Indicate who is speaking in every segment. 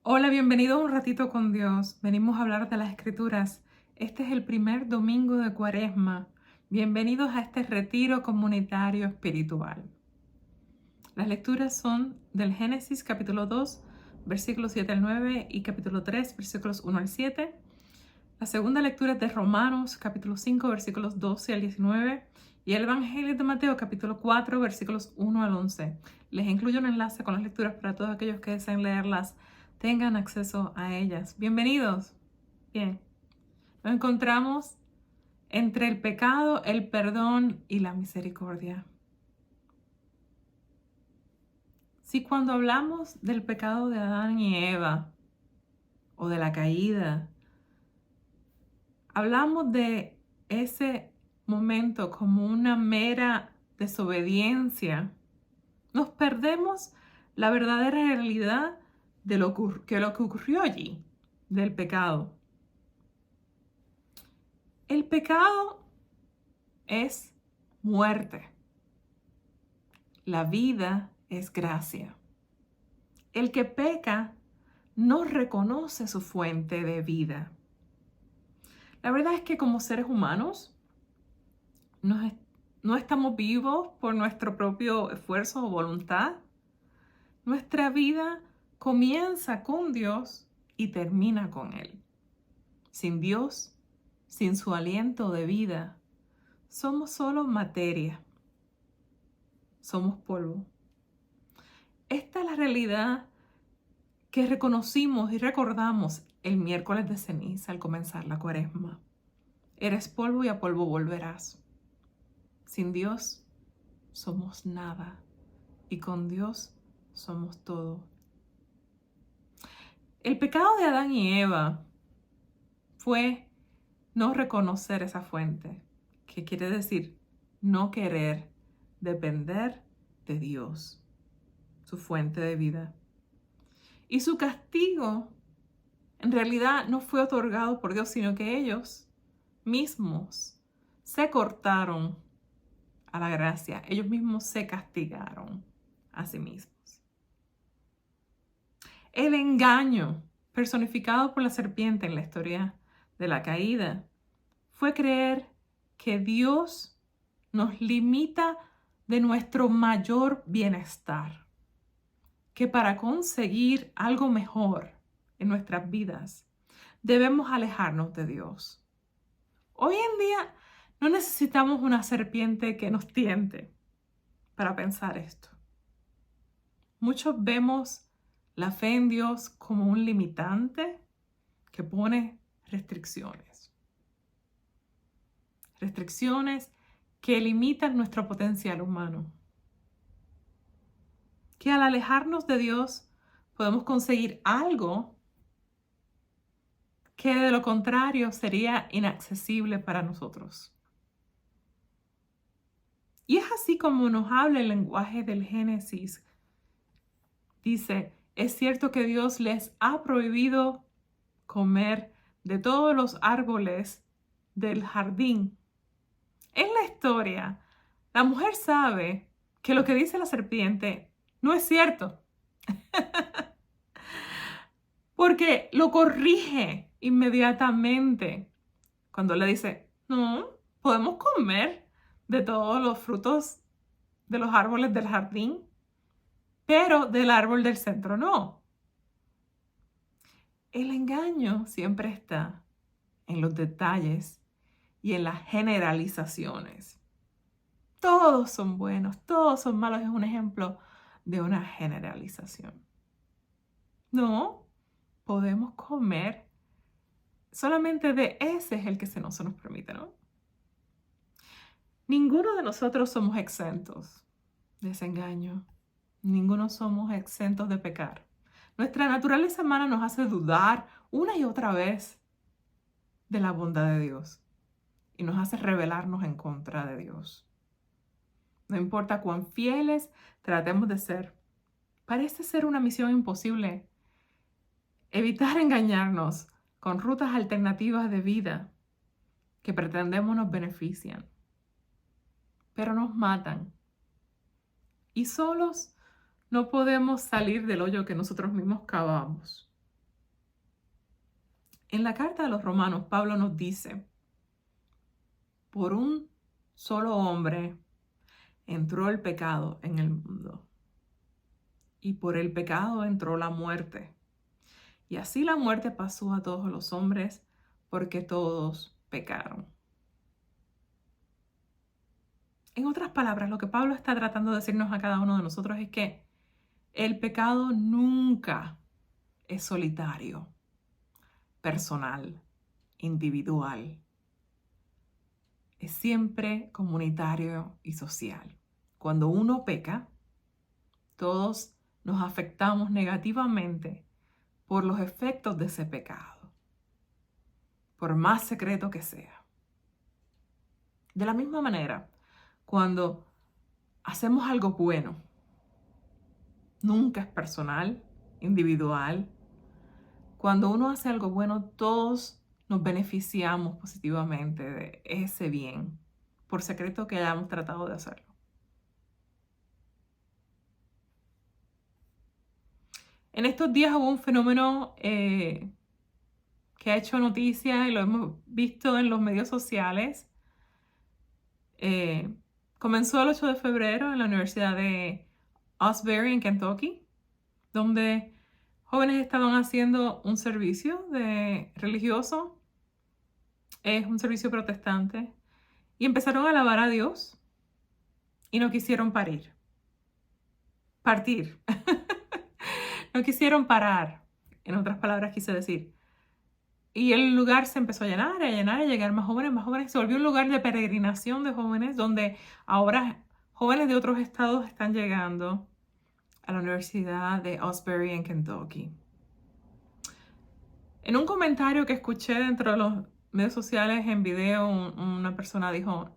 Speaker 1: Hola, bienvenidos a Un Ratito con Dios. Venimos a hablar de las Escrituras. Este es el primer domingo de Cuaresma. Bienvenidos a este retiro comunitario espiritual. Las lecturas son del Génesis capítulo 2, versículos 7 al 9 y capítulo 3, versículos 1 al 7. La segunda lectura es de Romanos capítulo 5, versículos 12 al 19 y el Evangelio de Mateo capítulo 4, versículos 1 al 11. Les incluyo un enlace con las lecturas para todos aquellos que deseen leerlas tengan acceso a ellas. Bienvenidos. Bien, nos encontramos entre el pecado, el perdón y la misericordia. Si cuando hablamos del pecado de Adán y Eva o de la caída, hablamos de ese momento como una mera desobediencia, nos perdemos la verdadera realidad de lo que ocurrió allí, del pecado. El pecado es muerte. La vida es gracia. El que peca no reconoce su fuente de vida. La verdad es que como seres humanos no estamos vivos por nuestro propio esfuerzo o voluntad. Nuestra vida comienza con Dios y termina con Él. Sin Dios, sin su aliento de vida, somos solo materia. Somos polvo. Esta es la realidad que reconocimos y recordamos el miércoles de ceniza al comenzar la Cuaresma. Eres polvo y a polvo volverás. Sin Dios somos nada y con Dios somos todo. El pecado de Adán y Eva fue no reconocer esa fuente, que quiere decir no querer depender de Dios, su fuente de vida. Y su castigo en realidad no fue otorgado por Dios, sino que ellos mismos se cortaron a la gracia. Ellos mismos se castigaron a sí mismos. El engaño personificado por la serpiente en la historia de la caída fue creer que Dios nos limita de nuestro mayor bienestar, que para conseguir algo mejor en nuestras vidas debemos alejarnos de Dios. Hoy en día no necesitamos una serpiente que nos tiente para pensar esto. Muchos vemos la fe en Dios como un limitante que pone restricciones. Restricciones que limitan nuestro potencial humano. Que al alejarnos de Dios podemos conseguir algo que de lo contrario sería inaccesible para nosotros. Y es así como nos habla el lenguaje del Génesis. Dice, es cierto que Dios les ha prohibido comer de todos los árboles del jardín. En la historia, la mujer sabe que lo que dice la serpiente no es cierto, porque lo corrige inmediatamente cuando le dice, no, podemos comer de todos los frutos de los árboles del jardín, pero del árbol del centro no. El engaño siempre está en los detalles y en las generalizaciones. Todos son buenos, todos son malos, es un ejemplo de una generalización. No, podemos comer solamente de ese es el que se nos permite, ¿no? Ninguno de nosotros somos exentos de ese engaño. Ninguno somos exentos de pecar. Nuestra naturaleza humana nos hace dudar una y otra vez de la bondad de Dios y nos hace rebelarnos en contra de Dios. No importa cuán fieles tratemos de ser, parece ser una misión imposible. Evitar engañarnos con rutas alternativas de vida que pretendemos nos benefician, pero nos matan. Y solos no podemos salir del hoyo que nosotros mismos cavamos. En la carta a los Romanos, Pablo nos dice, por un solo hombre entró el pecado en el mundo, y por el pecado entró la muerte. Y así la muerte pasó a todos los hombres, porque todos pecaron. En otras palabras, lo que Pablo está tratando de decirnos a cada uno de nosotros es que el pecado nunca es solitario, personal, individual. Es siempre comunitario y social. Cuando uno peca, todos nos afectamos negativamente por los efectos de ese pecado, por más secreto que sea. De la misma manera, cuando hacemos algo bueno, nunca es personal, individual. Cuando uno hace algo bueno, todos nos beneficiamos positivamente de ese bien, por secreto que hayamos tratado de hacerlo. En estos días hubo un fenómeno que ha hecho noticia y lo hemos visto en los medios sociales. Comenzó el 8 de febrero en la Universidad de Asbury en Kentucky, donde jóvenes estaban haciendo un servicio religioso, es un servicio protestante, y empezaron a alabar a Dios y no quisieron partir. No quisieron parar, en otras palabras quise decir. Y el lugar se empezó a llenar, a llegar más jóvenes. Se volvió un lugar de peregrinación de jóvenes, donde ahora jóvenes de otros estados están llegando a la Universidad de Asbury en Kentucky. En un comentario que escuché dentro de los medios sociales en video, una persona dijo,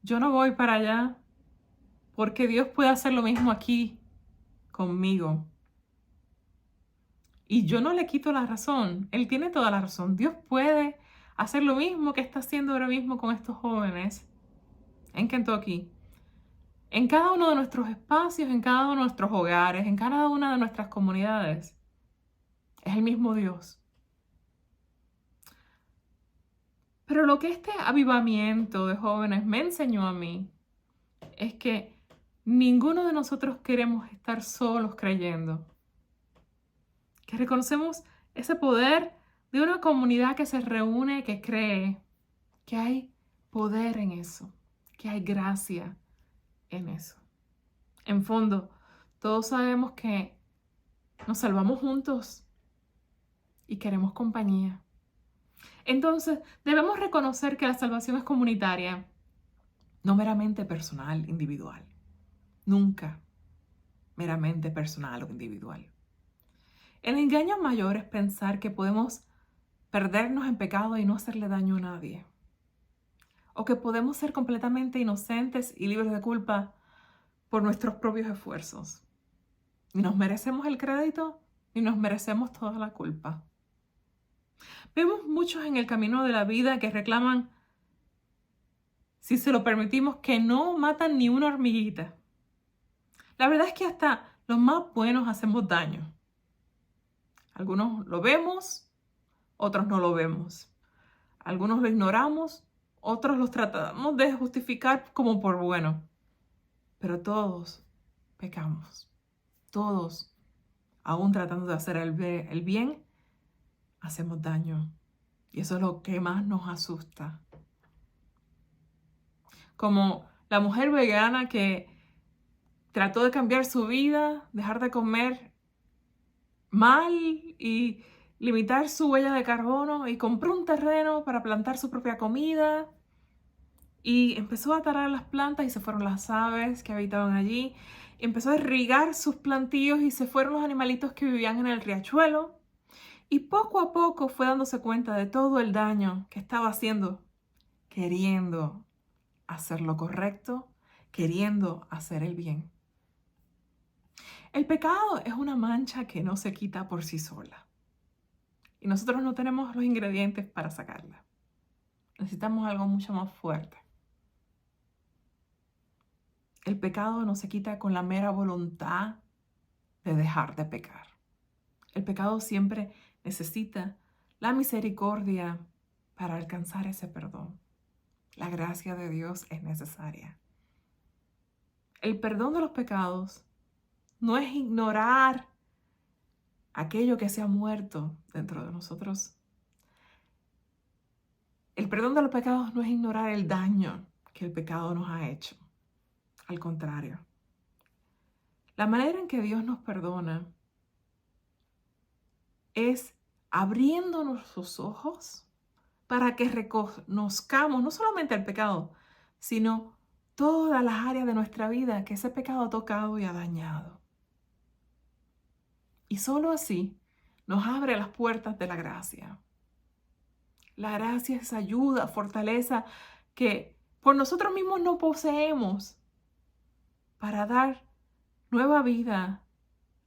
Speaker 1: yo no voy para allá porque Dios puede hacer lo mismo aquí conmigo. Y yo no le quito la razón, Él tiene toda la razón. Dios puede hacer lo mismo que está haciendo ahora mismo con estos jóvenes en Kentucky. En cada uno de nuestros espacios, en cada uno de nuestros hogares, en cada una de nuestras comunidades. Es el mismo Dios. Pero lo que este avivamiento de jóvenes me enseñó a mí es que ninguno de nosotros queremos estar solos creyendo. Que reconocemos ese poder de una comunidad que se reúne, que cree, que hay poder en eso, que hay gracia en eso. En fondo, todos sabemos que nos salvamos juntos y queremos compañía. Entonces, debemos reconocer que la salvación es comunitaria, no meramente personal, individual. Nunca meramente personal o individual. El engaño mayor es pensar que podemos perdernos en pecado y no hacerle daño a nadie. O que podemos ser completamente inocentes y libres de culpa por nuestros propios esfuerzos. Ni nos merecemos el crédito, ni nos merecemos toda la culpa. Vemos muchos en el camino de la vida que reclaman, si se lo permitimos, que no matan ni una hormiguita. La verdad es que hasta los más buenos hacemos daño. Algunos lo vemos, otros no lo vemos. Algunos lo ignoramos, otros los tratamos de justificar como por bueno. Pero todos pecamos. Todos, aún tratando de hacer el bien, hacemos daño. Y eso es lo que más nos asusta. Como la mujer vegana que trató de cambiar su vida, dejar de comer mal y limitar su huella de carbono, y compró un terreno para plantar su propia comida y empezó a talar las plantas y se fueron las aves que habitaban allí. Empezó a irrigar sus plantíos y se fueron los animalitos que vivían en el riachuelo. Y poco a poco fue dándose cuenta de todo el daño que estaba haciendo, queriendo hacer lo correcto, queriendo hacer el bien. El pecado es una mancha que no se quita por sí sola. Y nosotros no tenemos los ingredientes para sacarla. Necesitamos algo mucho más fuerte. El pecado no se quita con la mera voluntad de dejar de pecar. El pecado siempre necesita la misericordia para alcanzar ese perdón. La gracia de Dios es necesaria. El perdón de los pecados no es ignorar aquello que se ha muerto dentro de nosotros. El perdón de los pecados no es ignorar el daño que el pecado nos ha hecho. Al contrario, la manera en que Dios nos perdona es abriéndonos los ojos para que reconozcamos no solamente el pecado, sino todas las áreas de nuestra vida que ese pecado ha tocado y ha dañado. Y solo así nos abre las puertas de la gracia. La gracia es ayuda, fortaleza que por nosotros mismos no poseemos para dar nueva vida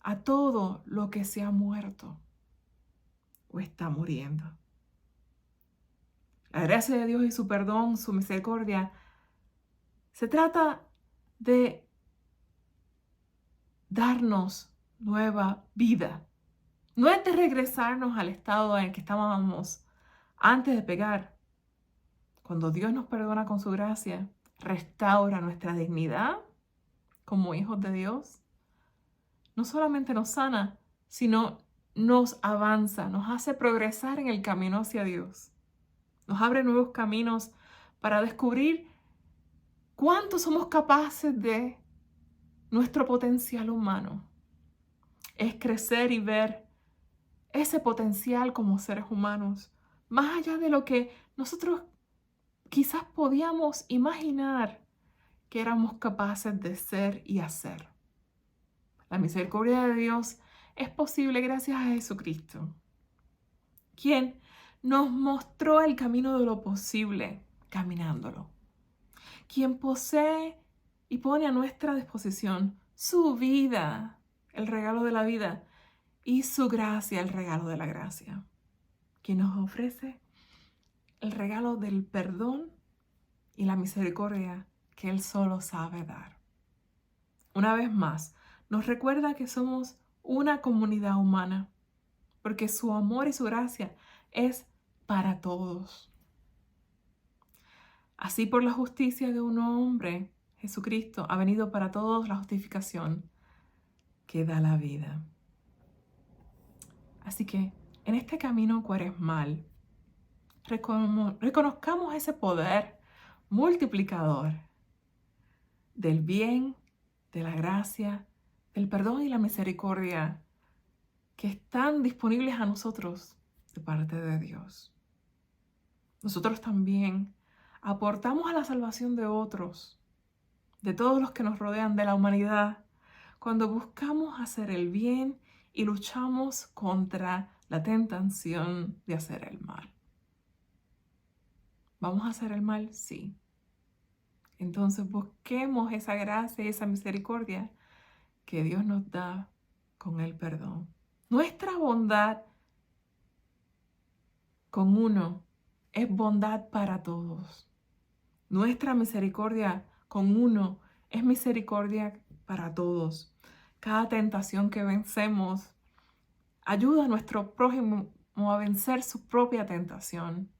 Speaker 1: a todo lo que se ha muerto o está muriendo. La gracia de Dios y su perdón, su misericordia, se trata de darnos nueva vida. No es de regresarnos al estado en el que estábamos antes de pecar. Cuando Dios nos perdona con su gracia, restaura nuestra dignidad como hijos de Dios. No solamente nos sana, sino nos avanza, nos hace progresar en el camino hacia Dios. Nos abre nuevos caminos para descubrir cuánto somos capaces de nuestro potencial humano. Es crecer y ver ese potencial como seres humanos, más allá de lo que nosotros quizás podíamos imaginar que éramos capaces de ser y hacer. La misericordia de Dios es posible gracias a Jesucristo, quien nos mostró el camino de lo posible caminándolo, quien posee y pone a nuestra disposición su vida, el regalo de la vida, y su gracia, el regalo de la gracia, quien nos ofrece el regalo del perdón y la misericordia que Él solo sabe dar. Una vez más, nos recuerda que somos una comunidad humana, porque su amor y su gracia es para todos. Así por la justicia de un hombre, Jesucristo, ha venido para todos la justificación que da la vida. Así que en este camino cuaresmal, reconozcamos ese poder multiplicador del bien, de la gracia, del perdón y la misericordia que están disponibles a nosotros de parte de Dios. Nosotros también aportamos a la salvación de otros, de todos los que nos rodean, de la humanidad, cuando buscamos hacer el bien y luchamos contra la tentación de hacer el mal. ¿Vamos a hacer el mal? Sí. Entonces busquemos esa gracia y esa misericordia que Dios nos da con el perdón. Nuestra bondad con uno es bondad para todos. Nuestra misericordia con uno es misericordia para todos. Cada tentación que vencemos ayuda a nuestro prójimo a vencer su propia tentación.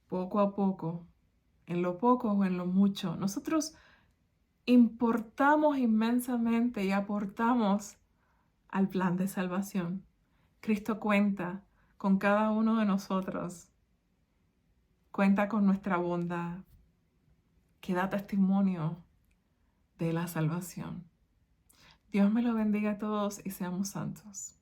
Speaker 1: Poco a poco, en lo poco o en lo mucho, nosotros importamos inmensamente y aportamos al plan de salvación. Cristo cuenta con cada uno de nosotros. Cuenta con nuestra bondad, que da testimonio de la salvación. Dios me lo bendiga a todos y seamos santos.